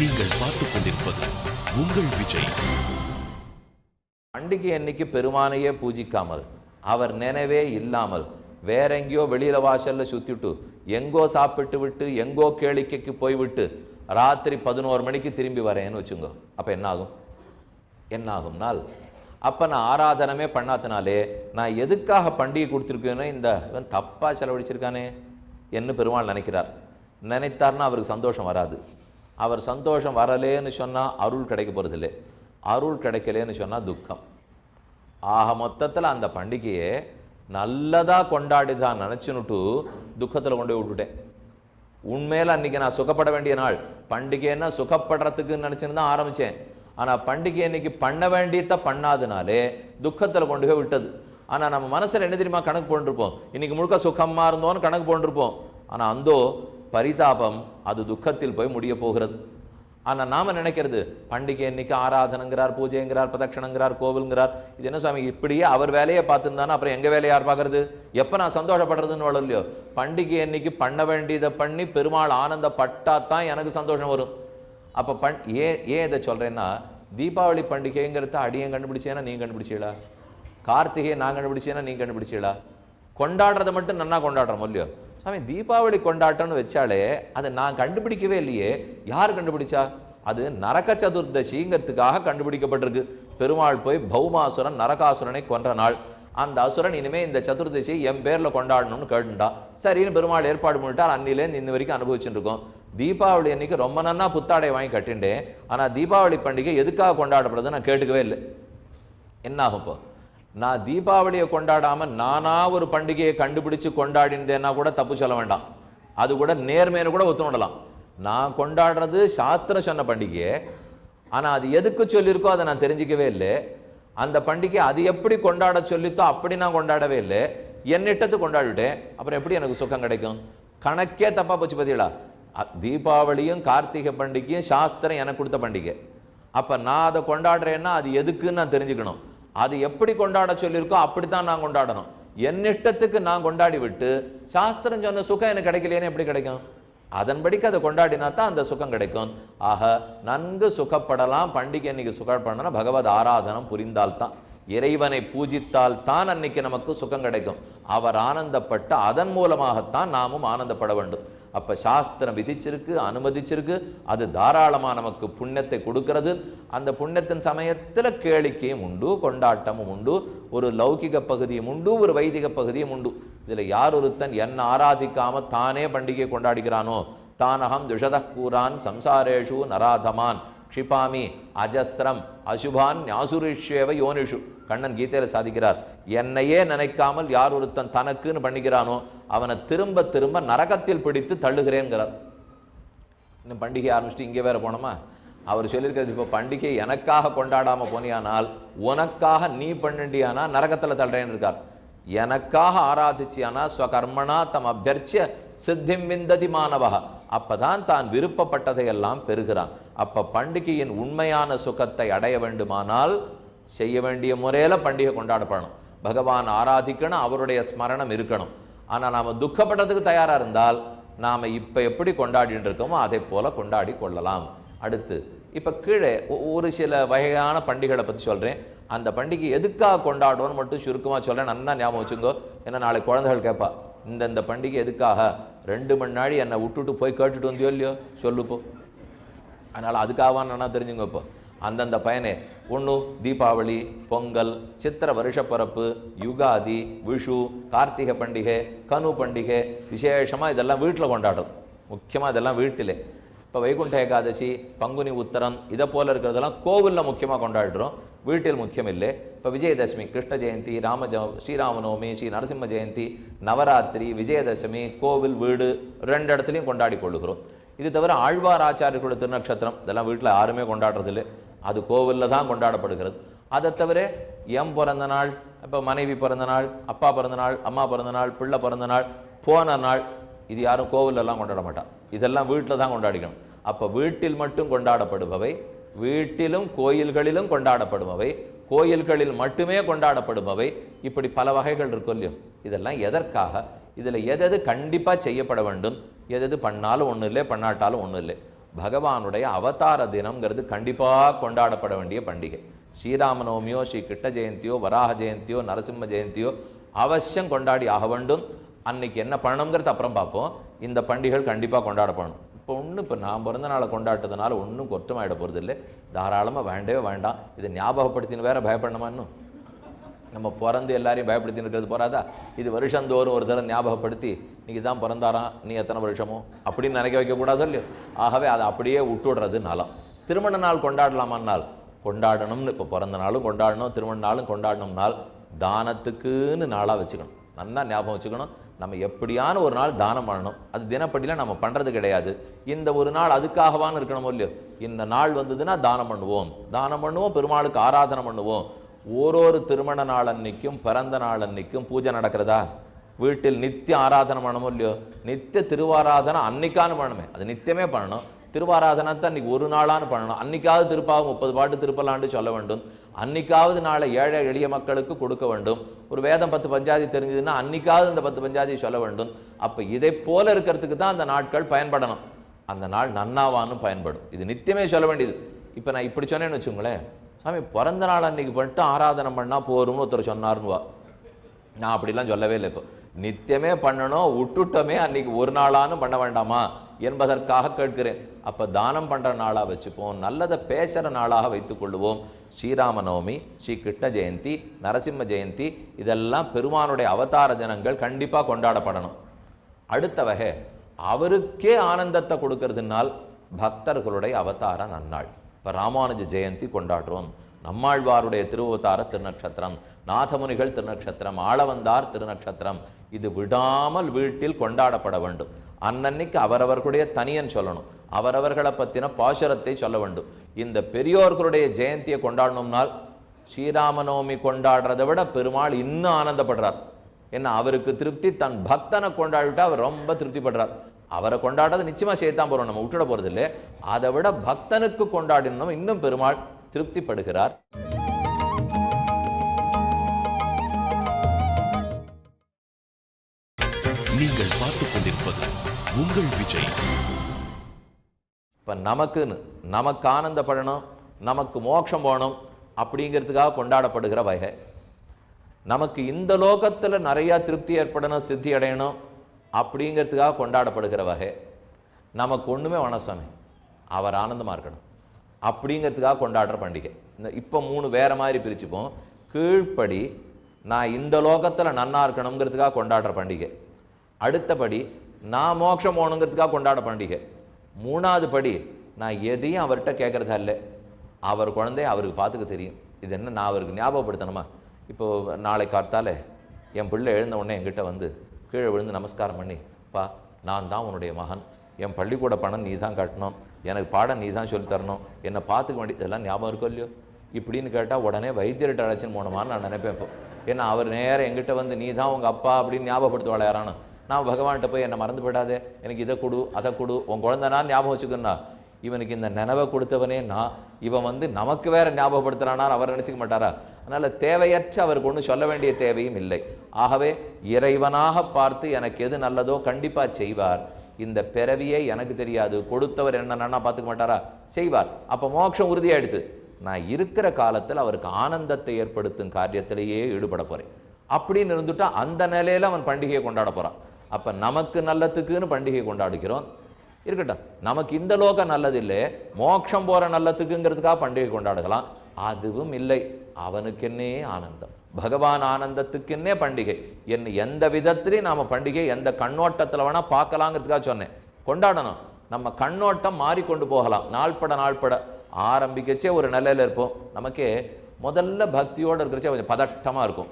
நீங்கள் பார்த்துக் கொண்டிருப்பது உங்கள் விஜய். பண்டிகை அன்னைக்கு பெருமானையே பூஜிக்காமல், அவர் நினைவே இல்லாமல் வேற எங்கேயோ வெளியில வாசல்ல சுத்திட்டு எங்கோ சாப்பிட்டு விட்டு எங்கோ கேளிக்கைக்கு போய்விட்டு ராத்திரி 11 மணிக்கு திரும்பி வரேன்னு வச்சுங்க. அப்ப என்ன ஆகும்னால், அப்ப நான் ஆராதனமே பண்ணாதனாலே நான் எதுக்காக பண்டிகை கொடுத்துருக்கேன்னு இந்த இவன் தப்பா செலவழிச்சிருக்கானே என்ன பெருமாள் நினைக்கிறார். நினைத்தார்னா அவருக்கு சந்தோஷம் வராது. அவர் சந்தோஷம் வரலேன்னு சொன்னால் அருள் கிடைக்க போகிறதில்லை. அருள் கிடைக்கலேன்னு சொன்னால் துக்கம். ஆக மொத்தத்தில் அந்த பண்டிகையை நல்லதாக கொண்டாடிதான் நினச்சினுட்டு துக்கத்தில் கொண்டு போய் விட்டுட்டேன். உண்மையில் அன்றைக்கி நான் சுகப்பட வேண்டிய நாள். பண்டிகைன்னா சுகப்படுறதுக்கு நினச்சின்னு தான் ஆரம்பித்தேன். ஆனால் பண்டிகை அன்னைக்கு பண்ண வேண்டியதை பண்ணாதனாலே துக்கத்தில் கொண்டு போய் விட்டது. ஆனால் நம்ம மனசில் என்ன தெரியுமா கணக்கு போட்டுருப்போம், இன்னைக்கு முழுக்க சுகமாக இருந்தோன்னு கணக்கு போட்டுருப்போம். ஆனால் அந்தோ பரிதாபம் அது துக்கத்தில் போய் முடிய போகிறது. ஆனால் நாம நினைக்கிறது பண்டிகை அன்னைக்கு ஆராதனைங்கிறார், பூஜைங்கிறார், பிரதட்சணங்கிறார், கோவில்ங்கிறார். இது என்ன சுவாமி இப்படியே அவர் வேலையை பார்த்துருந்தானா அப்புறம் எங்கள் வேலையை யார் பார்க்கறது? எப்போ நான் சந்தோஷப்படுறதுன்னு இல்லையோ, பண்டிகை அன்னைக்கு பண்ண வேண்டியதை பண்ணி பெருமாள் ஆனந்தப்பட்டாதான் எனக்கு சந்தோஷம் வரும். அப்போ ஏன் இதை சொல்கிறேன்னா, தீபாவளி பண்டிகைங்கிறத அடியன் கண்டுபிடிச்சேன்னா நீ கண்டுபிடிச்சீங்களா? கார்த்திகையை நான் கண்டுபிடிச்சேன்னா நீ கண்டுபிடிச்சீங்களா? கொண்டாடுறதை மட்டும் நன்னா கொண்டாடுறோம் இல்லையோ. சாமி தீபாவளி கொண்டாட்டம்னு வச்சாலே அதை நான் கண்டுபிடிக்கவே இல்லையே, யார் கண்டுபிடிச்சா? அது நரக சதுர்தசிங்கிறதுக்காக கண்டுபிடிக்கப்பட்டிருக்கு. பெருமாள் போய் பௌமாசுரன் நரகாசுரனை கொன்ற நாள். அந்த அசுரன் இனிமே இந்த சதுர்தசியை என் பேர்ல கொண்டாடணும்னு கேட்டுட்டா. சரின்னு பெருமாள் ஏற்பாடு பண்ணிட்டார். அன்னிலேருந்து இன்ன வரைக்கும் அனுபவிச்சுட்டு இருக்கோம். தீபாவளி அன்னைக்கு ரொம்ப நன்னா புத்தாடை வாங்கி கட்டிண்டேன். ஆனால் தீபாவளி பண்டிகை எதுக்காக கொண்டாடப்படுறது நான் கேட்டுக்கவே இல்லை. என்ன ஆகும் இப்போ? நான் தீபாவளியை கொண்டாடாமல் நானா ஒரு பண்டிகையை கண்டுபிடிச்சு கொண்டாடினேன்னா கூட தப்பு சொல்ல வேண்டாம். அது கூட நேர்மையில கூட ஒத்துணுடலாம். நான் கொண்டாடுறது சாஸ்திரம் சொன்ன பண்டிகையை, ஆனால் அது எதுக்கு சொல்லியிருக்கோ அதை நான் தெரிஞ்சிக்கவே இல்லை. அந்த பண்டிகை அது எப்படி கொண்டாட சொல்லித்தோ அப்படி நான் கொண்டாடவே இல்லை. என்னிட்டத்து கொண்டாடிட்டேன். அப்புறம் எப்படி எனக்கு சுகம் கிடைக்கும்? கணக்கே தப்பா போச்சு பார்த்தீங்களா? தீபாவளியும் கார்த்திகை பண்டிகையும் சாஸ்திரம் எனக்கு கொடுத்த பண்டிகை. அப்போ நான் அதை கொண்டாடுறேன்னா அது எதுக்குன்னு நான் தெரிஞ்சுக்கணும். அது எப்படி கொண்டாட சொல்லியிருக்கோ அப்படித்தான் நான் கொண்டாடணும். என்னிட்டத்துக்கு நான் கொண்டாடி விட்டு சாஸ்திரம் சொன்ன சுகம் எனக்கு கிடைக்கலையேன்னு எப்படி கிடைக்கும்? அதன்படிக்கு அதை கொண்டாடினா தான் அந்த சுகம் கிடைக்கும். ஆக நன்கு சுகப்படலாம். பண்டிகை அன்னைக்கு சுகப்படணும்னா பகவத் ஆராதனம் புரிந்தால்தான், இறைவனை பூஜித்தால் தான் அன்னைக்கு நமக்கு சுகம் கிடைக்கும். அவர் ஆனந்தப்பட்டு அதன் மூலமாகத்தான் நாமும் ஆனந்தப்பட வேண்டும். அப்போ சாஸ்திரம் விதிச்சிருக்கு, அனுமதிச்சிருக்கு. அது தாராளமாக நமக்கு புண்ணியத்தை கொடுக்கிறது. அந்த புண்ணியத்தின் சமயத்தில் கேளிக்கையும் உண்டு, கொண்டாட்டமும் உண்டு, ஒரு லௌகிக பகுதியும் உண்டு, ஒரு வைதிக பகுதியும் உண்டு. இதில் யார் ஒருத்தன் என்ன ஆராதிக்காம தானே பண்டிகை கொண்டாடுகிறானோ, தானகம் துஷத கூரான் சம்சாரேஷு நராதமான் க்ஷிபாமி அஜஸ்ரம் அசுபான் ஞாசுரிஷ்யேவ யோனிஷு. கண்ணன் கீதையில சாதிக்கிறார், என்னையே நினைக்காமல் யார் ஒருத்தன் தனக்குன்னு பண்ணிக்கிறானோ அவனை திரும்ப திரும்ப நரகத்தில் பிடித்து தள்ளுகிறேங்கிறார். இன்னும் பண்டிகை ஆரம்பிச்சுட்டு இங்கே வேற போனோமா? அவர் சொல்லியிருக்கிறது, இப்போ பண்டிகை எனக்காக கொண்டாடாமல் போனியானால் உனக்காக நீ பண்ணிண்டியானா நரகத்தில் தள்ளுறேன்னு இருக்கார். எனக்காக ஆராதிச்சியானா ஸ்வகர்மனா தம் அபியர்ச்சிய சித்திம் விந்ததி மாணவா, அப்பதான் தான் விருப்பப்பட்டதையெல்லாம் பெறுகிறான். அப்ப பண்டிகையின் உண்மையான சுகத்தை அடைய வேண்டுமானால் செய்ய வேண்டிய முறையில் பண்டிகை கொண்டாடப்படணும். பகவான் ஆராதிக்கணும், அவருடைய ஸ்மரணம் இருக்கணும். ஆனால் நாம் துக்கப்பட்டதுக்கு தயாராக இருந்தால் நாம் இப்போ எப்படி கொண்டாடிட்டு இருக்கோமோ அதை போல கொண்டாடி கொள்ளலாம். அடுத்து இப்போ கீழே ஒரு சில வகையான பண்டிகைகளை பற்றி சொல்கிறேன். அந்த பண்டிகை எதுக்காக கொண்டாடுவோன்னு மட்டும் சுருக்கமாக சொல்கிறேன், நல்லா ஞாபகம் வச்சுங்கோ. ஏன்னா நாளை குழந்தைகள் கேட்பா, இந்த பண்டிகை எதுக்காக 2 மணி நாள் என்னை விட்டுட்டு போய் கேட்டுட்டு வந்தியோ இல்லையோ சொல்லுப்போ. அதனால் அதுக்காகவான்னு நான் தெரிஞ்சுங்க. இப்போ அந்தந்த பயனே ஒன்று தீபாவளி, பொங்கல், சித்திர வருஷப்பரப்பு, யுகாதி, விஷு, கார்த்திகை பண்டிகை, கனு பண்டிகை, விசேஷமாக இதெல்லாம் வீட்டில் கொண்டாடுறது. முக்கியமாக இதெல்லாம் வீட்டிலே. இப்போ வைகுண்ட ஏகாதசி, பங்குனி உத்தரம் இதை போல் இருக்கிறதெல்லாம் கோவிலில் முக்கியமாக கொண்டாடுறோம், வீட்டில் முக்கியம் இல்லை. இப்போ விஜயதசமி, கிருஷ்ண ஜெயந்தி, ஸ்ரீராமநவமி, ஸ்ரீ நரசிம்ம ஜெயந்தி, நவராத்திரி, விஜயதசமி கோவில் வீடு 2 இடத்துலையும் கொண்டாடி கொள்ளுகிறோம். இது தவிர ஆழ்வார் ஆச்சாரியர்களோட திருநக்ஷத்திரம் இதெல்லாம் வீட்டில் யாருமே கொண்டாடுறதில்லை, அது கோவிலில் தான் கொண்டாடப்படுகிறது. அதை தவிர எம் பிறந்த நாள், இப்போ மனைவி பிறந்த நாள், அப்பா பிறந்த நாள், அம்மா பிறந்த நாள், பிள்ளை பிறந்த நாள், போன நாள், இது யாரும் கோவிலெல்லாம் கொண்டாட மாட்டான், இதெல்லாம் வீட்டில் தான் கொண்டாடிக்கணும். அப்போ வீட்டில் மட்டும் கொண்டாடப்படுபவை, வீட்டிலும் கோயில்களிலும் கொண்டாடப்படுபவை, கோயில்களில் மட்டுமே கொண்டாடப்படுபவை, இப்படி பல வகைகள் இருக்கும் இல்லையோ. இதெல்லாம் எதற்காக? இதில் எது கண்டிப்பாக செய்யப்பட வேண்டும், எது பண்ணாலும் ஒன்றும் இல்லை, பண்ணாட்டாலும் ஒன்றும் இல்லை. பகவானுடைய அவதார தினம்ங்கிறது கண்டிப்பாக கொண்டாடப்பட வேண்டிய பண்டிகை. ஸ்ரீராமநவமியோ, ஸ்ரீ கிருஷ்ண ஜெயந்தியோ, வராக ஜெயந்தியோ, நரசிம்ம ஜெயந்தியோ அவசியம் கொண்டாடி ஆக வேண்டும். அன்னைக்கு என்ன பண்ணணுங்கிறது அப்புறம் பார்ப்போம். இந்த பண்டிகைகள் கண்டிப்பாக கொண்டாடப்படணும். இப்போ நான் பிறந்த நாளை கொண்டாட்டதுனால ஒன்றும் குற்றமாயிட போகிறது இல்லை. தாராளமாக வேண்டவே வேண்டாம். இதை ஞாபகப்படுத்தின்னு வேற பயப்படணுமா? இன்னும் நம்ம பிறந்து எல்லாரையும் பயப்படுத்தின்னு இருக்கிறது போறாதா? இது வருஷந்தோறும் ஒரு தடவை ஞாபகப்படுத்தி நீ தான் பிறந்தாராம், நீ எத்தனை வருஷமோ அப்படின்னு நினைக்க வைக்கக்கூடாது இல்லையோ. ஆகவே அதை அப்படியே விட்டுடுறது நலம். திருமண நாள் கொண்டாடலாமான்னால் கொண்டாடணும்னு, இப்போ பிறந்த நாளும் கொண்டாடணும், திருமண நாளும் கொண்டாடணும்னால் தானத்துக்குன்னு நாளாக வச்சுக்கணும். நல்லா ஞாபகம் வச்சுக்கணும். நம்ம எப்படியான ஒரு நாள் தானம் பண்ணணும். அது தினப்படியில் நம்ம பண்ணுறது கிடையாது. இந்த ஒரு நாள் அதுக்காகவான்னு இருக்கணும் இல்லையோ. இந்த நாள் வந்ததுன்னா தானம் பண்ணுவோம், பெருமாளுக்கு ஆராதனை பண்ணுவோம். ஒரு திருமண நாள் அன்னைக்கும் பிறந்த நாள் அன்னைக்கும் பூஜை நடக்கிறதா? வீட்டில் நித்திய ஆராதனை பண்ணணும் இல்லையோ. நித்திய திருவாராதனை அன்னைக்கானு பண்ணணுமே, அது நித்தியமே பண்ணணும். திருவாராதனை தான் அன்றைக்கி ஒரு நாளான்னு பண்ணணும். அன்றைக்காவது திருப்பாவும் 30 பாட்டு திருப்பலாண்டு சொல்ல வேண்டும். அன்றைக்காவது நாளை ஏழை எளிய மக்களுக்கு கொடுக்க வேண்டும். ஒரு வேதம் 10 பஞ்சாதி தெரிஞ்சதுன்னா அன்றைக்காவது இந்த 10 பஞ்சாதி சொல்ல வேண்டும். அப்போ இதை போல இருக்கிறதுக்கு தான் அந்த நாட்கள் பயன்படணும். அந்த நாள் நன்னாவான்னு பயன்படும். இது நித்தியமே சொல்ல வேண்டியது. இப்போ நான் இப்படி சொன்னேன்னு வச்சுங்களேன், சாமி பிறந்த நாள் அன்றைக்கி பண்ணிட்டு ஆராதனை பண்ணால் போரும்னு ஒருத்தர் சொன்னார்னுவா. நான் அப்படிலாம் சொல்லவே இல்லை. இப்போ நித்தியமே பண்ணணும், விட்டுட்டோமே அன்னைக்கு ஒரு நாளானு பண்ண வேண்டாமா என்பதற்காக கேட்கிறேன். அப்போ தானம் பண்ணுற நாளாக வச்சுப்போம், நல்லதை பேசுகிற நாளாக வைத்துக்கொள்ளுவோம். ஸ்ரீராமநவமி, ஸ்ரீ கிருஷ்ண ஜெயந்தி, நரசிம்ம ஜெயந்தி இதெல்லாம் பெருமானுடைய அவதார தினங்கள் கண்டிப்பாக கொண்டாடப்படணும். அடுத்த வகை அவருக்கே ஆனந்தத்தை கொடுக்கறதுனால் பக்தர்களுடைய அவதார நன்னாள். இப்போ ராமானுஜ ஜெயந்தி கொண்டாடுறோம். நம்மாழ்வாருடைய திருவதார திருநக்ஷத்திரம், நாதமுனிகள் திருநக்ஷத்திரம், ஆளவந்தார் திருநக்ஷத்திரம், இது விடாமல் வீட்டில் கொண்டாடப்பட வேண்டும். அன்னன்னைக்கு அவரவர்களுடைய தனியன் சொல்லணும், அவரவர்களை பற்றின பாசுரத்தை சொல்ல வேண்டும். இந்த பெரியோர்களுடைய ஜெயந்தியை கொண்டாடணும்னால் ஸ்ரீராமநவமி கொண்டாடுறதை விட பெருமாள் இன்னும் ஆனந்தப்படுறார். ஏன்னா அவருக்கு திருப்தி, தன் பக்தனை கொண்டாடிவிட்டு அவர் ரொம்ப திருப்திப்படுறார். அவரை கொண்டாடுறது நிச்சயமாக சேர்த்தான் போகிறோம், நம்ம விட்டுட போகிறது இல்லை. அதை விட பக்தனுக்கு கொண்டாடினோம் இன்னும் பெருமாள் திருப்திப்படுகிறார். நீங்கள் பார்த்துக் கொண்டிருப்பது உங்கள் விஜய். இப்போ நமக்கு ஆனந்தப்படணும், நமக்கு மோட்சம் போகணும் அப்படிங்கிறதுக்காக கொண்டாடப்படுகிற வகை. நமக்கு இந்த லோகத்தில் நிறையா திருப்தி ஏற்படணும், சித்தி அடையணும் அப்படிங்கிறதுக்காக கொண்டாடப்படுகிற வகை. நமக்கு ஒன்றுமே வேணாம் சுவாமி, அவர் ஆனந்தமாக இருக்கணும் அப்படிங்கிறதுக்காக கொண்டாடுற பண்டிகை. இந்த இப்போ 3 வேறு மாதிரி பிரிச்சுப்போம். கீழ்ப்படி நான் இந்த லோகத்தில் நன்னா இருக்கணுங்கிறதுக்காக கொண்டாடுற பண்டிகை. அடுத்தபடி நான் மோட்சம் போகணுங்கிறதுக்காக கொண்டாட பண்டிகை. 3வது படி நான் எதையும் அவர்கிட்ட கேட்குறதா இல்லை, அவர் குழந்தைய அவருக்கு பார்த்துக்க தெரியும். இது என்ன நான் அவருக்கு ஞாபகப்படுத்தணுமா? இப்போது நாளை காத்தால என் பிள்ளை எழுந்த உடனே என்கிட்ட வந்து கீழே விழுந்து நமஸ்காரம் பண்ணி, பா நான் தான் உன்னுடைய மகன், என் பள்ளிக்கூட பணம் நீ தான் கட்டணும், எனக்கு பாடம் நீ தான் சொல்லித்தரணும், என்னை பார்த்துக்க வேண்டிய இதெல்லாம் ஞாபகம் இருக்கோ இல்லையோ இப்படின்னு கேட்டால் உடனே வைத்தியர்கிட்ட அழைச்சின்னு போனோமான்னு நான் நினைப்பேன். இப்போ ஏன்னா அவர் நேரம் எங்கிட்ட வந்து நீ தான் உங்கள் அப்பா அப்படின்னு ஞாபகப்படுத்துவாள் யாரானு. நான் பகவான்கிட்ட போய் என்னை மறந்து போயிடாதே, எனக்கு இதை கொடு அதை கொடு, உன் குழந்தைனா ஞாபகம் வச்சுக்கணும்னா இவனுக்கு இந்த நினைவை கொடுத்தவனே நான், இவன் வந்து நமக்கு வேற ஞாபகப்படுத்துறானா அவர் நினச்சிக்க மாட்டாரா? அதனால் தேவையற்ற அவருக்கு ஒன்றும் சொல்ல வேண்டிய தேவையும் இல்லை. ஆகவே இறைவனாக பார்த்து எனக்கு எது நல்லதோ கண்டிப்பாக செய்வார். இந்த பிறவியே எனக்கு தெரியாது, கொடுத்தவர் என்னன்னா பார்த்துக்க மாட்டாரா? செய்வார். அப்போ மோட்சம் உறுதியாயிடுது. நான் இருக்கிற காலத்தில் அவருக்கு ஆனந்தத்தை ஏற்படுத்தும் காரியத்திலேயே ஈடுபட போகிறேன் அப்படின்னு இருந்துட்டா அந்த நிலையில் அவன் பண்டிகையை கொண்டாட போகிறான். அப்போ நமக்கு நல்லத்துக்குன்னு பண்டிகை கொண்டாடுகிறோம் இருக்கட்டும். நமக்கு இந்த லோகம் நல்லதில்லை, மோட்சம் போகிற நல்லத்துக்குங்கிறதுக்காக பண்டிகை கொண்டாடுகலாம். அதுவும் இல்லை, அவனுக்கென்னே ஆனந்தம், பகவான் ஆனந்தத்துக்குன்னே பண்டிகை. எந்த விதத்திலையும் நாம் பண்டிகை எந்த கண்ணோட்டத்தில் வேணால் பார்க்கலாங்கிறதுக்காக சொன்னேன். கொண்டாடணும். நம்ம கண்ணோட்டம் மாறிக்கொண்டு போகலாம். நாள்பட ஆரம்பிக்கச்சே ஒரு நிலையில் இருப்போம். நமக்கே முதல்ல பக்தியோடு இருக்கிறச்சே கொஞ்சம் பதட்டமாக இருக்கும்.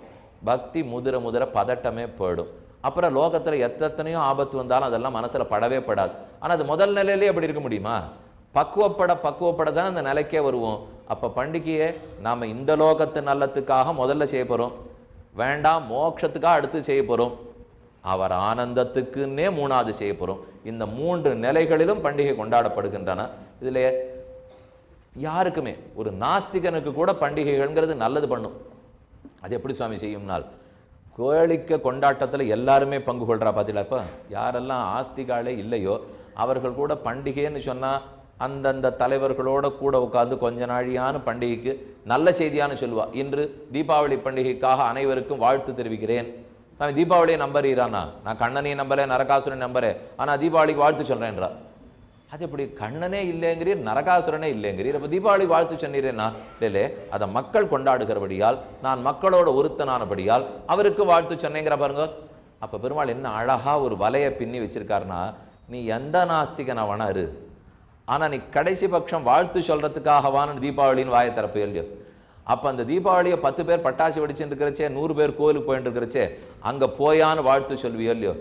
பக்தி முதிர பதட்டமே போயிடும். அப்புறம் லோகத்தில் எத்தனையோ ஆபத்து வந்தாலும் அதெல்லாம் மனசில் படவே படாது. ஆனால் அது முதல் நிலையிலே அப்படி இருக்க முடியுமா? பக்குவப்பட தான் அந்த நிலைக்கே வருவோம். அப்போ பண்டிகையை நாம் இந்த லோகத்து நல்லத்துக்காக முதல்ல செய்ய போகிறோம், வேண்டாம் மோட்சத்துக்காக அடுத்து செய்ய போகிறோம், அவர் ஆனந்தத்துக்குன்னே 3வது செய்ய போகிறோம். இந்த 3 நிலைகளிலும் பண்டிகை கொண்டாடப்படுகின்றன. இதில் யாருக்குமே ஒரு நாஸ்திகனுக்கு கூட பண்டிகைகள்ங்கிறது நல்லது பண்ணும். அது எப்படி சுவாமி செய்யும்னால், கோழிக்க கொண்டாட்டத்தில் எல்லாருமே பங்கு கொள்கிறா பார்த்தீங்களா? இப்போ யாரெல்லாம் ஆஸ்திகாலே இல்லையோ அவர்கள் கூட பண்டிகைன்னு சொன்னால் அந்தந்த தலைவர்களோட கூட உட்காந்து கொஞ்ச நாழியான பண்டிகைக்கு நல்ல செய்தியான சொல்லுவா. இன்று தீபாவளி பண்டிகைக்காக அனைவருக்கும் வாழ்த்து தெரிவிக்கிறேன். நான் தீபாவளியை நம்புறீரானா? நான் கண்ணனையும் நம்பலை, நரகாசுரன் நம்புறேன், ஆனால் தீபாவளிக்கு வாழ்த்து சொல்கிறேன்றார். அது எப்படி கண்ணனே இல்லைங்கிறீர், நரகாசுரனே இல்லைங்கிறீர், அப்போ தீபாவளி வாழ்த்து சொன்னீரேன்னா? இல்லை, அதை மக்கள் கொண்டாடுகிறபடியால், நான் மக்களோட ஒருத்தனானபடியால் அவருக்கு வாழ்த்து சொன்னேங்கிற பாருங்க. அப்போ பெருமாள் என்ன அழகா ஒரு வலையை பின்னி வச்சிருக்காருன்னா, நீ எந்த நாஸ்திகனவனா இரு, ஆனால் நீ கடைசி பட்சம் வாழ்த்து சொல்றதுக்காகவான தீபாவளின்னு வாயை திறப்பு இல்லையோ. அப்போ அந்த தீபாவளியை 10 பேர் பட்டாசு வெடிச்சுட்டு இருக்கிறச்சே, 100 பேர் கோயிலுக்கு போயிட்டு இருக்கிறச்சே, அங்கே போயான்னு வாழ்த்து சொல்வியோ இல்லையோ,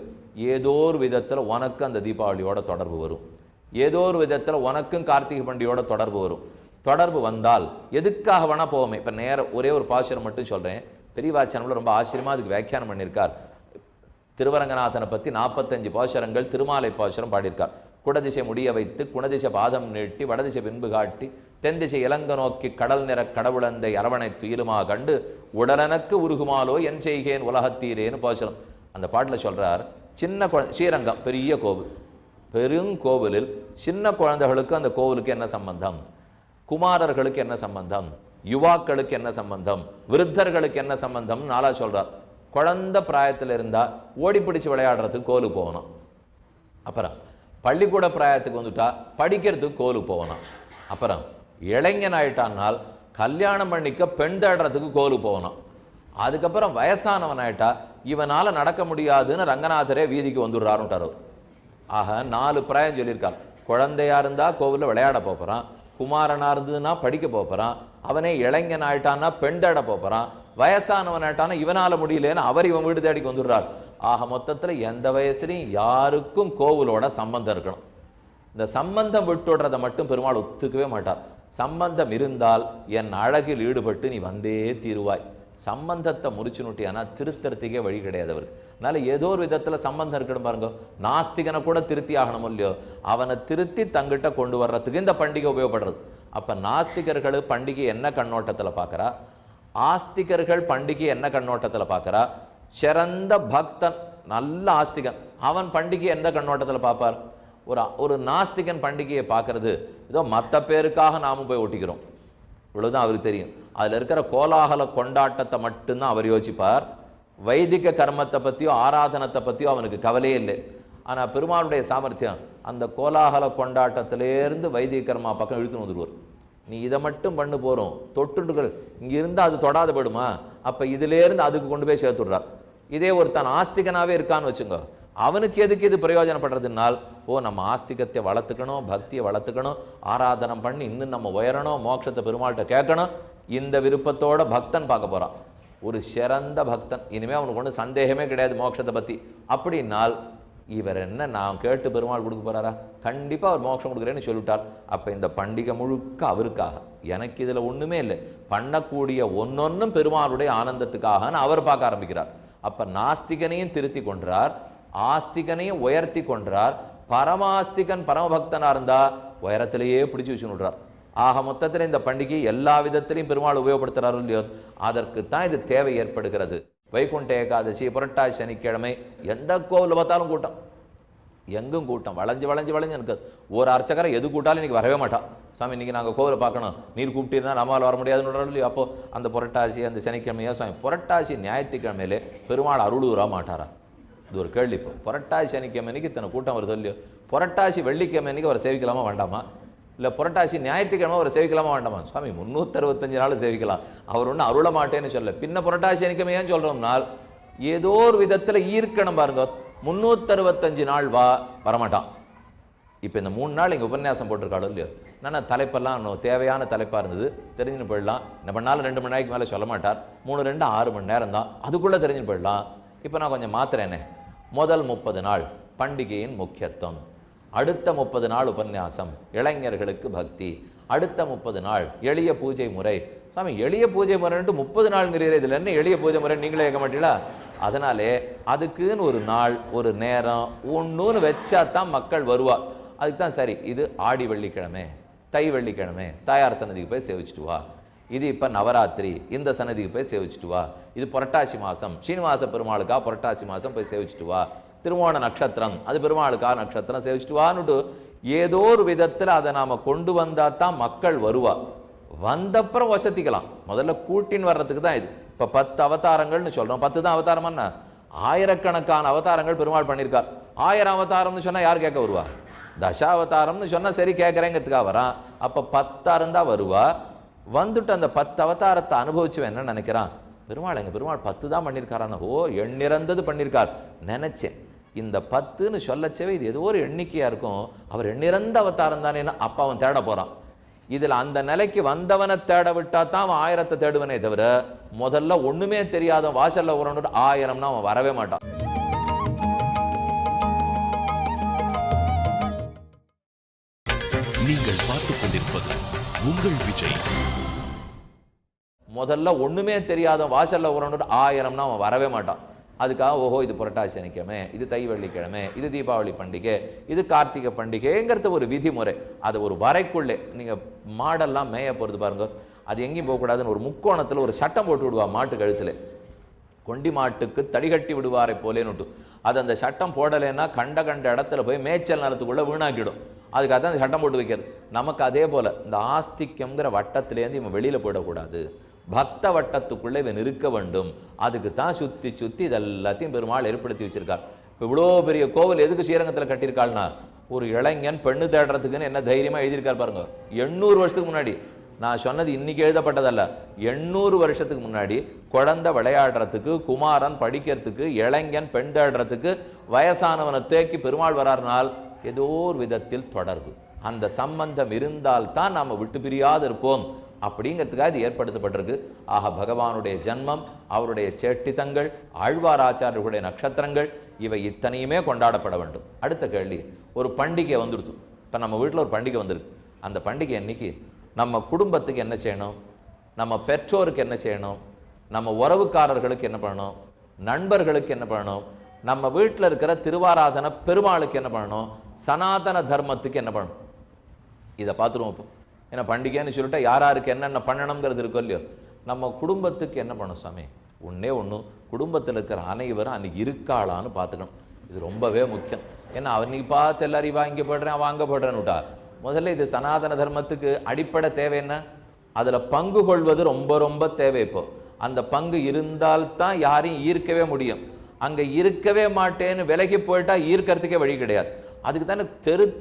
ஏதோ ஒரு விதத்தில் உனக்கு அந்த தீபாவளியோட தொடர்பு வரும். ஏதோ ஒரு விதத்தில் உனக்கும் கார்த்திகை பண்டிகையோட தொடர்பு வரும். தொடர்பு வந்தால் எதுக்காக வேணா போவோமே. இப்போ ஒரே ஒரு பாசுரம் மட்டும் சொல்கிறேன். பெரியவாச்சனம்ல ரொம்ப ஆச்சரியமாக அதுக்கு வியாக்கியானம் பண்ணியிருக்கார். திருவரங்கநாதனை பற்றி 45 பாசுரங்கள் திருமாலை பாசுரம் பாடியிருக்கார். குடதிசை முடிய வைத்து குணதிசை பாதம் நீட்டி வடதிசை பின்பு காட்டி தென்திசை இலங்க நோக்கி கடல் நிற கடவுளந்தை அரவணை துயிலுமா கண்டு உடலனக்கு உருகுமாலோ என் செய்கேன் உலகத்தீரேன்னு பாசுரம். அந்த பாட்டில் சொல்கிறார், சின்ன ஸ்ரீரங்கம் பெரிய கோவில், பெருங்கோவிலில் சின்ன குழந்தைகளுக்கு அந்த கோவிலுக்கு என்ன சம்பந்தம், குமாரர்களுக்கு என்ன சம்பந்தம், யுவாக்களுக்கு என்ன சம்பந்தம், விருத்தர்களுக்கு என்ன சம்பந்தம் நாளா சொல்றார். குழந்தை பிராயத்தில் இருந்தால் ஓடி பிடிச்சு விளையாடுறதுக்கு கோவிலுக்கு போகணும். அப்புறம் பள்ளிக்கூட பிராயத்துக்கு வந்துட்டா படிக்கிறதுக்கு கோவிலுக்கு போகணும். அப்புறம் இளைஞன் ஆயிட்டானால் கல்யாணம் பண்ணிக்க பெண் தேடுறதுக்கு கோவிலுக்கு போகணும். அதுக்கப்புறம் வயசானவன் ஆயிட்டா இவனால நடக்க முடியாதுன்னு ரங்கநாதரே வீதிக்கு வந்துடுறாருன்ட்டார். ஆக 4 பிராயம் சொல்லியிருக்கார். குழந்தையா இருந்தா கோவிலில் விளையாட போகிறான், குமாரனா இருந்ததுன்னா படிக்க போகிறான், அவனே இளைஞன் ஆயிட்டான்னா பெண் தேட போகிறான், வயசானவன் ஆயிட்டானா இவனால முடியலன்னு இவன் வீடு தேடிக்கு வந்துடுறார். ஆக மொத்தத்தில் எந்த வயசுலையும் யாருக்கும் கோவிலோட சம்பந்தம் இருக்கணும். இந்த சம்பந்தம் விட்டுடுறதை மட்டும் பெருமாள் ஒத்துக்கவே மாட்டார். சம்பந்தம் இருந்தால் என் அழகில் ஈடுபட்டு நீ வந்தே தீருவாய். சம்பந்தத்தை முறிச்சுனுட்டியானா திருத்தறதுக்கே வழி கிடையாது அவருக்கு. அதனால ஏதோ ஒரு விதத்தில் சம்பந்தம் இருக்கணும் பாருங்க. நாஸ்திகனை கூட திருத்தி ஆகணும் இல்லையோ, அவனை திருத்தி தங்கிட்ட கொண்டு வர்றதுக்கு இந்த பண்டிகை உபயோகப்படுறது. அப்போ நாஸ்திகர்கள் பண்டிகை என்ன கண்ணோட்டத்தில் பார்க்குறா, ஆஸ்திகர்கள் பண்டிகை என்ன கண்ணோட்டத்தில் பார்க்குறா. சிறந்த பக்தன் நல்ல ஆஸ்திகன் அவன் பண்டிகை எந்த கண்ணோட்டத்தில் பார்ப்பார். ஒரு நாஸ்திகன் பண்டிகையை பார்க்கறது ஏதோ மற்ற பேருக்காக நாமும் போய் ஒட்டிக்கிறோம், இவ்வளவுதான் அவருக்கு தெரியும். அதில் இருக்கிற கோலாகல கொண்டாட்டத்தை மட்டும்தான் அவர் யோசிப்பார். வைதிக கர்மத்தை பற்றியோ ஆராதனத்தை பற்றியோ அவனுக்கு கவலையே இல்லை. ஆனால் பெருமாளுடைய சாமர்த்தியம் அந்த கோலாகல கொண்டாட்டத்திலேருந்து வைதிக கர்மா பக்கம் இழுத்துன்னு வந்துடுவார். நீ இதை மட்டும் பண்ணு போகிறோம், தொட்டுகள் இங்கே இருந்தால் அது தொடாத போயிடுமா, அப்போ இதிலேருந்து அதுக்கு கொண்டு போய் சேர்த்துடுறார். இதே ஒருத்தன் ஆஸ்திகனாகவே இருக்கான்னு வச்சுங்க, அவனுக்கு எதுக்கு இது பிரயோஜனப்படுறதுனால், நம்ம ஆஸ்திகத்தை வளர்த்துக்கணும், பக்தியை வளர்த்துக்கணும், ஆராதனம் பண்ணி இன்னும் நம்ம உயரணும், மோட்சத்தை பெருமாள்கிட்ட கேட்கணும், இந்த விருப்பத்தோட பக்தன் பார்க்க போகிறான். ஒரு சிறந்த பக்தன், இனிமேல் அவனுக்கு ஒன்றும் சந்தேகமே கிடையாது மோட்சத்தை பற்றி. அப்படின்னால் இவர் என்ன நான் கேட்டு பெருமாள் கொடுக்க போகிறாரா? கண்டிப்பாக அவர் மோட்சம் கொடுக்குறேன்னு சொல்லிவிட்டார். அப்போ இந்த பண்டிகை முழுக்க அவருக்காக, எனக்கு இதில் ஒன்றுமே இல்லை, பண்ணக்கூடிய ஒன்னொன்னும் பெருமாளுடைய ஆனந்தத்துக்காகன்னு அவர் பார்க்க ஆரம்பிக்கிறார். அப்போ நாஸ்திகனையும் திருத்தி கொன்றார், ஆஸ்திகனையும் உயர்த்தி கொன்றார். பரமாஸ்திகன் பரமபக்தனாக இருந்தால் உயரத்திலேயே பிடிச்சி வச்சு விடுறார். ஆக மொத்தத்தில் இந்த பண்டிகை எல்லா விதத்திலையும் பெருமாள் உபயோகப்படுத்துகிறாரோ இல்லையோ, அதற்குத்தான் இது தேவை ஏற்படுகிறது. வைகுண்ட ஏகாதசி, புரட்டாசி சனிக்கிழமை எந்த கோவில் பார்த்தாலும் கூட்டம், எங்கும் கூட்டம், வளைஞ்சு வளைஞ்சு வளைஞ்சு எனக்கு ஒரு அர்ச்சகரை எது கூட்டாலும் இன்றைக்கி வரவே மாட்டான். சாமி இன்றைக்கி நாங்கள் கோவிலை பார்க்கணும், நீர் கூப்பிட்டீங்கன்னா நம்மளால் வர முடியாதுன்னு இல்லையோ. அப்போது அந்த புரட்டாசி அந்த சனிக்கிழமையோ சாமி புரட்டாசி ஞாயிற்றுக்கிழமையிலே பெருமாள் அருளுவரா மாட்டாரா? இது ஒரு கேள்வி. இப்போ புரட்டாசி சனிக்கிழமை அன்னைக்கு இத்தனை கூட்டம் அவர் சொல்லியோ, புரட்டாசி வெள்ளிக்கிழமை அன்றைக்கி அவர் சேவிக்கலாமா வேண்டாமா? இல்லை புரட்டாசி ஞாயிற்றுக்கிழமை அவர் சேவிக்கலாமா வேண்டாமா? சுவாமி 365 நாள் சேவிக்கலாம், அவர் ஒன்றும் அருள மாட்டேன்னு சொல்ல. பின்ன புரட்டாசி சனிக்கிழமை ஏன் சொல்கிறோம்னால் ஏதோ ஒரு விதத்தில் ஈர்க்கணும் பாருங்க. 365 நாள் வரமாட்டான். இப்போ இந்த 3 நாள் இங்கே உபன்யாசம் போட்டிருக்காளோ இல்லையோ, நான் தலைப்பெல்லாம் தேவையான தலைப்பாக இருந்தது, தெரிஞ்சுன்னு போயிடலாம். என்ன பண்ணாலும் 2 மணி நேரத்துக்கு மேலே சொல்ல மாட்டார், 3 6 மணி நேரம் தான், அதுக்குள்ளே தெரிஞ்சுன்னு போயிடலாம். இப்போ நான் கொஞ்சம் மாத்திரேனே. முதல் 30 நாள் பண்டிகையின் முக்கியத்துவம், அடுத்த 30 நாள் உபன்யாசம், இளைஞர்களுக்கு பக்தி, அடுத்த 30 நாள் எளிய பூஜை முறை. சாமி எளிய பூஜை முறைன்ட்டு 30 நாள்ங்கிறீரே, இதில் என்ன எளிய பூஜை முறை நீங்களே கேட்க மாட்டீங்களா? அதனாலே அதுக்குன்னு ஒரு நாள் ஒரு நேரம் ஒன்றுன்னு வச்சா தான் மக்கள் வருவா. அதுக்கு தான் சரி, இது ஆடி வெள்ளிக்கிழமை, தை வெள்ளிக்கிழமை தாயார் சன்னதிக்கு போய் சேவிச்சுட்டு வா, இது இப்போ நவராத்திரி இந்த சன்னதிக்கு போய் சேவிச்சுட்டு வா, இது புரட்டாசி மாதம் ஸ்ரீனிவாச பெருமாளுக்கா புரட்டாசி மாதம் போய் சேவிச்சுட்டு வா, திருவோண நட்சத்திரம் அது பெருமாளுக்கா நட்சத்திரம் சேவிச்சுட்டு வான்னுட்டு ஏதோ ஒரு விதத்தில் அதை நாம கொண்டு வந்தா தான் மக்கள் வருவா. வந்தப்புறம் வசதிக்கலாம். முதல்ல கூட்டின்னு வர்றதுக்கு தான் இது. இப்ப 10 அவதாரங்கள்னு சொல்றோம். 10 தான் அவதாரம்னா ஆயிரக்கணக்கான அவதாரங்கள் பெருமாள் பண்ணியிருக்கார். 1000 அவதாரம்னு சொன்னா யார் கேட்க வருவா? தசாவதாரம்னு சொன்னா சரி கேட்கறேங்கிறதுக்காக வரான். அப்ப 10 தான் வருவா. வந்துட்டு அந்த 10 அவதாரத்தை அனுபவிச்சுவன் என்ன நினைக்கிறான், பெருமாள் எங்க பெருமாள் 10 தான் பண்ணியிருக்காரான. ஓ எண்ணிறந்தது பண்ணியிருக்கார் நினைச்சேன். இந்த 10ன்னு சொல்லச்சவே இது ஏதோ ஒரு எண்ணிக்கையா இருக்கும். அவர் எண்ணிறந்த அவதாரம் தானே. அப்ப அவன் தேட போறான். இதுல அந்த நிலைக்கு வந்தவனை தேட விட்டா தான் அவன் 1000 தேடுவனே தவிர முதல்ல ஒண்ணுமே தெரியாத வாசல்ல ஒரு 1000னா அவன் வரவே மாட்டான். நீங்கள் பார்த்துக் கொண்டிருப்பது உங்கள் விஜய். முதல்ல ஒண்ணுமே தெரியாத வாசல்ல ஒரு 1000னா அவன் வரவே மாட்டான். அதுக்காக ஓஹோ இது புரட்டாசி சனிக்கிழமை, இது தை வெள்ளிக்கிழமை, இது தீபாவளி பண்டிகை, இது கார்த்திகை பண்டிகைங்கிறது ஒரு விதிமுறை. அது ஒரு வரைக்குள்ளே நீங்கள் மாடெல்லாம் மேய போகிறது பாருங்க, அது எங்கேயும் போகக்கூடாதுன்னு ஒரு முக்கோணத்தில் ஒரு சட்டம் போட்டு விடுவா மாட்டு கழுத்தில். கொண்டி மாட்டுக்கு தடிகட்டி விடுவாரை போலேன்னுட்டு. அது அந்த சட்டம் போடலைன்னா கண்ட இடத்துல போய் மேய்ச்சல் நிலத்துக்குள்ளே வீணாக்கிடும். அதுக்காக தான் அந்த சட்டம் போட்டு வைக்கிறது. நமக்கு அதே போல் இந்த ஆஸ்திக்கம்ங்கிற வட்டத்திலேருந்து இவன் வெளியில் போயிடக்கூடாது. பக்த வட்டத்துக்குள்ளே இவன் இருக்க வேண்டும். அதுக்கு தான் சுற்றி சுற்றி இதெல்லாத்தையும் பெருமாள் ஏற்படுத்தி வச்சிருக்கார். இப்போ இவ்வளோ பெரிய கோவில் எதுக்கு ஸ்ரீரங்கத்தில் கட்டியிருக்காள்னா, ஒரு இளைஞன் பெண்ணு தேடுறதுக்குன்னு என்ன தைரியமாக எழுதியிருக்கார் பாருங்க. 800 வருஷத்துக்கு முன்னாடி. நான் சொன்னது இன்னைக்கு எழுதப்பட்டதல்ல. 800 வருஷத்துக்கு முன்னாடி குழந்தை விளையாடுறதுக்கு, குமாரன் படிக்கிறதுக்கு, இளைஞன் பெண் தேடுறதுக்கு, வயசானவனை தேக்கி பெருமாள் வராருனால் ஏதோ ஒரு விதத்தில் தொடர்பு. அந்த சம்பந்தம் இருந்தால் தான் நாம் விட்டு பிரியாது இருப்போம் அப்படிங்கிறதுக்காக இது ஏற்படுத்தப்பட்டிருக்கு. ஆக பகவானுடைய ஜன்மம், அவருடைய சேட்டிதங்கள், ஆழ்வாராச்சாரியர்களுடைய நட்சத்திரங்கள், இவை இத்தனையுமே கொண்டாடப்பட வேண்டும். அடுத்த கேள்வி, ஒரு பண்டிகை வந்துடுச்சு. இப்போ நம்ம வீட்டில் ஒரு பண்டிகை வந்திருக்கு. அந்த பண்டிகை அன்னைக்கு நம்ம குடும்பத்துக்கு என்ன செய்யணும், நம்ம பெற்றோருக்கு என்ன செய்யணும், நம்ம உறவுக்காரர்களுக்கு என்ன பண்ணணும், நண்பர்களுக்கு என்ன பண்ணணும், நம்ம வீட்டில் இருக்கிற திருவாராதன பெருமாளுக்கு என்ன பண்ணணும், சனாதன தர்மத்துக்கு என்ன பண்ணணும், இதை பார்த்துருவோம். இப்போ ஏன்னா பண்டிகைன்னு சொல்லிட்டா யாராருக்கு என்னென்ன பண்ணணுங்கிறது இருக்கும் இல்லையோ. நம்ம குடும்பத்துக்கு என்ன பண்ணணும் சாமி, ஒன்றே ஒன்று, குடும்பத்தில் இருக்கிற அனைவரும் அன்றைக்கி இருக்காளான்னு பார்த்துக்கணும். இது ரொம்பவே முக்கியம். ஏன்னா அன்றைக்கி பார்த்து எல்லாரும் இவா இங்கே போடுறேன் அவன் அங்கே போடுறேன்னு விட்டா. முதல்ல இது சனாதன தர்மத்துக்கு அடிப்படை தேவை என்ன, அதில் பங்கு கொள்வது ரொம்ப ரொம்ப தேவை. இப்போ அந்த பங்கு இருந்தால்தான் யாரையும் ஈர்க்கவே முடியும். அங்கே இருக்கவே மாட்டேன்னு விலகி போயிட்டா ஈர்க்கிறதுக்கே வழி கிடையாது. அதுக்கு தானே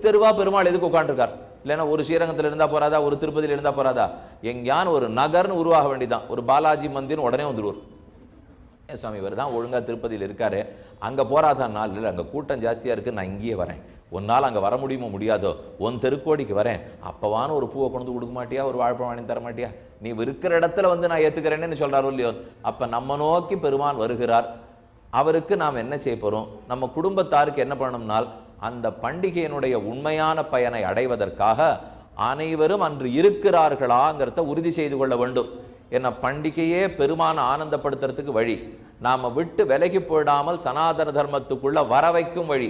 தெருவா பெருமாள் எதுக்கு உட்காந்துருக்கார். இல்லைன்னா ஒரு ஸ்ரீரங்கத்தில் இருந்தால் போறாதா, ஒரு திருப்பதியில் இருந்தால் போறாதா, எங்கேயான ஒரு நகர்னு உருவாக வேண்டிதான். ஒரு பாலாஜி மந்திர்னு உடனே வந்துடுவார். ஏன் சுவாமி இவர் தான் ஒழுங்காக திருப்பதியில் இருக்காரு, அங்கே போறாதான் நாள் இல்லை, அங்கே கூட்டம் ஜாஸ்தியாக இருக்குது, நான் இங்கேயே வரேன், ஒரு நாள் அங்கே வர முடியுமோ முடியாதோ, உன் தெருக்கோடிக்கு வரேன், அப்போவான ஒரு பூவை கொண்டு கொடுக்க மாட்டியா, ஒரு வாழைப்பழம் வாங்கி தர மாட்டியா, நீ இருக்கிற இடத்துல வந்து நான் ஏற்றுக்கிறேன்னு சொல்கிறாரோ இல்லையோ. அப்போ நம்ம நோக்கி பெருமான் வருகிறார். அவருக்கு நாம் என்ன செய்ய போகிறோம், நம்ம குடும்பத்தாருக்கு என்ன பண்ணணும்னால், அந்த பண்டிகையினுடைய உண்மையான பயனை அடைவதற்காக அனைவரும் அன்று இருக்கிறார்களாங்கிறத உறுதி செய்து கொள்ள வேண்டும். ஏன்னா பண்டிகையே பெருமான ஆனந்தப்படுத்துறதுக்கு வழி, நாம் விட்டு விலகி போயிடாமல் சனாதன தர்மத்துக்குள்ள வர வைக்கும் வழி.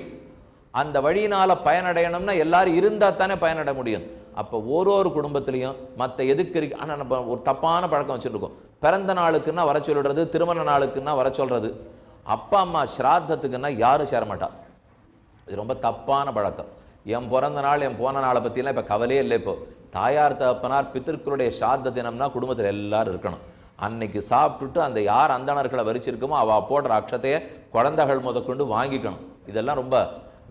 அந்த வழியினால பயனடையணும்னா எல்லாரும் இருந்தால் தானே பயனடைய முடியும். அப்போ ஒரு குடும்பத்திலையும் மற்ற எதுக்கு இருக்கு. ஆனால் நம்ம ஒரு தப்பான பழக்கம் வச்சுருக்கோம். பிறந்த நாளுக்குன்னா வர சொல்றது, திருமண நாளுக்குன்னா வர சொல்றது, அப்பா அம்மா ஸ்ராத்தத்துக்குன்னா யாரும் சேர மாட்டா. இது ரொம்ப தப்பான பழக்கம். என் பிறந்த நாள் என் போன நாளை பற்றிலாம் இப்போ கவலையே இல்லை. இப்போ தாயார் தகப்பனார் பித்திருக்களுடைய சாத்த தினம்னா குடும்பத்தில் எல்லாரும் இருக்கணும். அன்னைக்கு சாப்பிட்டுட்டு அந்த யார் அந்தணர்களை வரிச்சிருக்கோமோ அவள் போடுற அக்ஷத்தையை குழந்தைகள் முதற்கொண்டு வாங்கிக்கணும். இதெல்லாம் ரொம்ப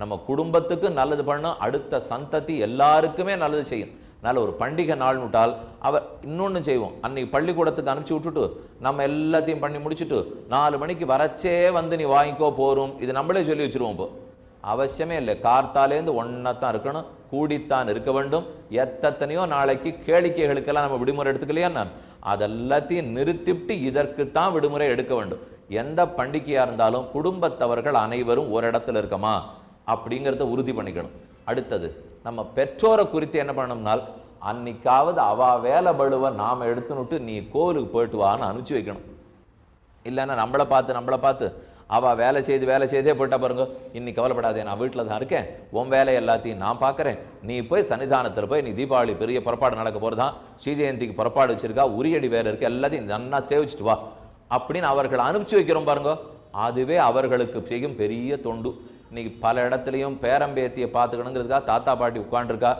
நம்ம குடும்பத்துக்கு நல்லது பண்ணும், அடுத்த சந்ததி எல்லாருக்குமே நல்லது செய்யும். அதனால் ஒரு பண்டிகை நாள் விட்டால் அவர் இன்னொன்று செய்வோம். அன்னைக்கு பள்ளிக்கூடத்துக்கு அனுப்பிச்சி விட்டுட்டு நம்ம எல்லாத்தையும் பண்ணி முடிச்சுட்டு 4 மணிக்கு வரச்சே வந்து நீ வாங்கிக்கோ போரும், இது நம்மளே சொல்லி வச்சுருவோம். இப்போ அவசியமே இல்லை. கார்த்தாலேருந்து ஒன்றாத்தான் இருக்கணும், கூடித்தான் இருக்க வேண்டும். எத்தனையோ நாளைக்கு கேளிக்கைகளுக்கெல்லாம் நம்ம விடுமுறை எடுத்துக்கலையா, நான் அதெல்லாத்தையும் நிறுத்திவிட்டு இதற்குத்தான் விடுமுறை எடுக்க வேண்டும். எந்த பண்டிகையாக இருந்தாலும் குடும்பத்தவர்கள் அனைவரும் ஒரு இடத்துல இருக்கமா அப்படிங்கிறத உறுதி பண்ணிக்கணும். அடுத்தது நம்ம பெற்றோரை குறித்து என்ன பண்ணணும்னால், அன்னைக்காவது அவ வேலை பழுவை நாம் எடுத்துனுட்டு நீ கோவிலுக்கு போயிட்டு வான்னு அனுப்பிச்சி வைக்கணும். இல்லைன்னா நம்மளை பார்த்து அவள் வேலை செய்தே போட்டா பாருங்க, இன்னைக்கு கவலைப்படாதே, நான் வீட்டில் தான் இருக்கேன், உன் வேலை எல்லாத்தையும் நான் பார்க்குறேன், நீ போய் சன்னிதானத்தில் போய் நீ தீபாவளி பெரிய புறப்பாடு நடக்க போகிறதான், ஸ்ரீ ஜெயந்திக்கு புறப்பாடு வச்சிருக்கா, உரியடி வேறு இருக்குது, எல்லாத்தையும் நன்னா சேவிச்சுட்டு வா அப்படின்னு அவர்களை அனுப்பிச்சி வைக்கிறோம் பாருங்க. அதுவே அவர்களுக்கு செய்யும் பெரிய தொண்டு. இன்னைக்கு பல இடத்துலையும் பேரம்பேத்தியை பார்த்துக்கணுங்கிறதுக்காக தாத்தா பாட்டி உட்காண்டிருக்கா,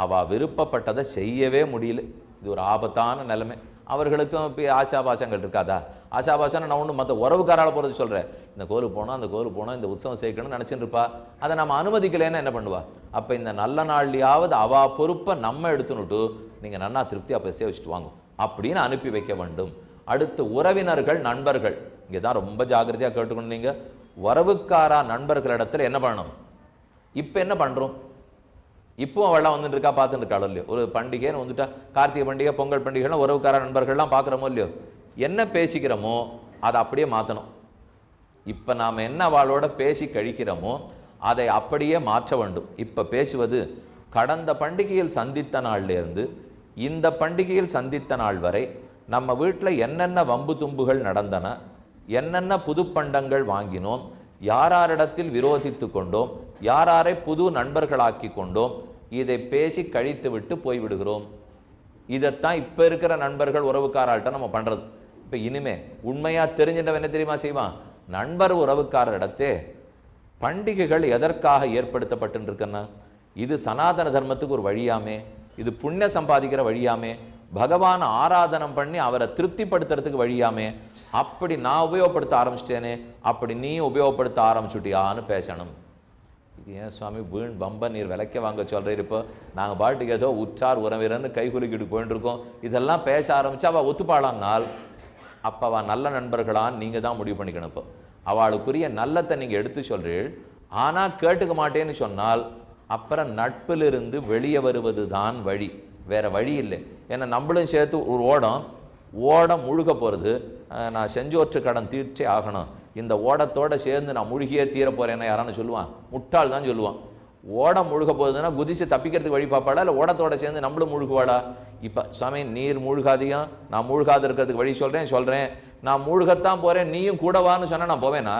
அவள் விருப்பப்பட்டதை செய்யவே முடியல. இது ஒரு ஆபத்தான நிலைமை. அவர்களுக்கும் இப்போ ஆசாபாசங்கள் இருக்காதா? ஆசாபாசம்னு நான் ஒன்று மற்ற உறவுக்காரால் போகிறது சொல்கிறேன். இந்த கோவிலுக்கு போனோம், அந்த கோவிலுக்கு போனோம், இந்த உற்சவம் சேர்க்கணும்னு நினச்சிட்டு இருப்பா. அதை நம்ம அனுமதிக்கலைன்னா என்ன பண்ணுவா? அப்போ இந்த நல்ல நாள்லையாவது அவா பொறுப்பை நம்ம எடுத்துனுட்டு நீங்கள் நன்னா திருப்தியாக பேச வச்சுட்டு வாங்க அப்படின்னு அனுப்பி வைக்க வேண்டும். அடுத்து உறவினர்கள், நண்பர்கள், இங்கே தான் ரொம்ப ஜாக்கிரதையாக கேட்டுக்கணும். நீங்கள் உறவுக்காரா நண்பர்களிடத்தில் என்ன பண்ணணும்? இப்போ என்ன பண்ணுறோம்? இப்போவும் அவள்லாம் வந்துட்டு இருக்கா, பார்த்துட்டு இருக்காளோ இல்லையோ. ஒரு பண்டிகைன்னு வந்துட்டா, கார்த்திகை பண்டிகை, பொங்கல் பண்டிகைலாம் உறவுக்கார நண்பர்கள்லாம் பார்க்குறோமோ இல்லையோ. என்ன பேசிக்கிறோமோ அதை அப்படியே மாற்றணும். இப்போ நாம் என்ன அவளோட பேசி கழிக்கிறோமோ அதை அப்படியே மாற்ற வேண்டும். இப்போ பேசுவது கடந்த பண்டிகையில் சந்தித்த நாள்லேருந்து இந்த பண்டிகையில் சந்தித்த நாள் வரை நம்ம வீட்டில் என்னென்ன வம்பு தும்புகள் நடந்தன, என்னென்ன புது பண்டங்கள் வாங்கினோம், யாரிடத்தில் விரோதித்து கொண்டோம், யாரை புது நண்பர்களாக்கி கொண்டோம், இதை பேசி கழித்து விட்டு போய்விடுகிறோம். இதைத்தான் இப்போ இருக்கிற நண்பர்கள் உறவுக்காரால்கிட்ட நம்ம பண்ணுறது. இப்போ இனிமே உண்மையாக தெரிஞ்சிட்டவன் என்ன தெரியுமா செய்வான்? நண்பர் உறவுக்காரரிடத்தே பண்டிகைகள் எதற்காக ஏற்படுத்தப்பட்டுருக்குன்னா, இது சனாதன தர்மத்துக்கு ஒரு வழியாமே, இது புண்ணிய சம்பாதிக்கிற வழியாமே, பகவான் ஆராதனம் பண்ணி அவரை திருப்திப்படுத்துறதுக்கு வழியாமே, அப்படி நான் உபயோகப்படுத்த ஆரம்பிச்சிட்டேனே, அப்படி நீ உபயோகப்படுத்த ஆரம்பிச்சுட்டியான்னு பேசணும். இது ஏன் சுவாமி வீண் பம்ப நீர் விலைக்க வாங்க சொல்கிறீர்? இப்போ நாங்கள் பாட்டுக்கு ஏதோ உற்றார் உறவினர்னு கை குலுக்கிட்டு போயிட்டு இருக்கோம், இதெல்லாம் பேச ஆரம்பித்தா அவள் ஒத்துப்பாளானால் அப்போ அவள் நல்ல நண்பர்களான்னு நீங்கள் தான் முடிவு பண்ணிக்கணும். இப்போ அவளுக்குரிய நல்லத்தை நீங்கள் எடுத்து சொல்கிறீள், ஆனால் கேட்டுக்க மாட்டேன்னு சொன்னால் அப்புறம் நட்பிலிருந்து வெளியே வருவது தான் வழி, வேறு வழி இல்லை. ஏன்னா நம்மளும் சேர்த்து ஒரு ஓடம் முழுக போகிறது. நான் செஞ்சோற்று கடன் தீர்ச்சே ஆகணும், இந்த ஓடத்தோடு சேர்ந்து நான் முழுகியே தீர போகிறேன்னா யாரான்னு சொல்லுவான்? முட்டாள் தான் சொல்லுவான். ஓடம் முழுக போகுதுன்னா குதிச்சு தப்பிக்கிறதுக்கு வழி பார்ப்பாடா, இல்லை ஓடத்தோடு சேர்ந்து நம்மளும் முழுகுவாடா? இப்போ சுவாமி நீர் மூழ்காதையும் நான் மூழ்காது இருக்கிறதுக்கு வழி சொல்கிறேன். நான் மூழ்கத்தான் போகிறேன், நீயும் கூடவான்னு சொன்னால் நான் போவேனா?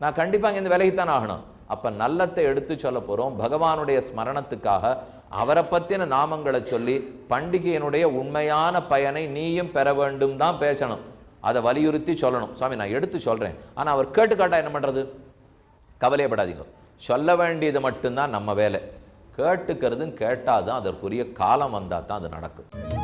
நான் கண்டிப்பாக இங்கே இந்த விலைக்குத்தான் ஆகணும். அப்போ நல்லத்தை எடுத்து சொல்ல போகிறோம். பகவானுடைய ஸ்மரணத்துக்காக அவரை பற்றின நாமங்களை சொல்லி பண்டிகையினுடைய உண்மையான பயனை நீயும் பெற வேண்டும் தான் பேசணும். அதை வலியுறுத்தி சொல்லணும். சுவாமி நான் எடுத்து சொல்கிறேன், ஆனால் அவர் கேட்டுக்காட்டா என்ன பண்ணுறது? கவலையப்படாதீங்க, சொல்ல வேண்டியது மட்டும்தான் நம்ம வேலை. கேட்டுக்கிறதும் கேட்டாதான் அதற்குரிய காலம் வந்தால் தான் அது நடக்கும்.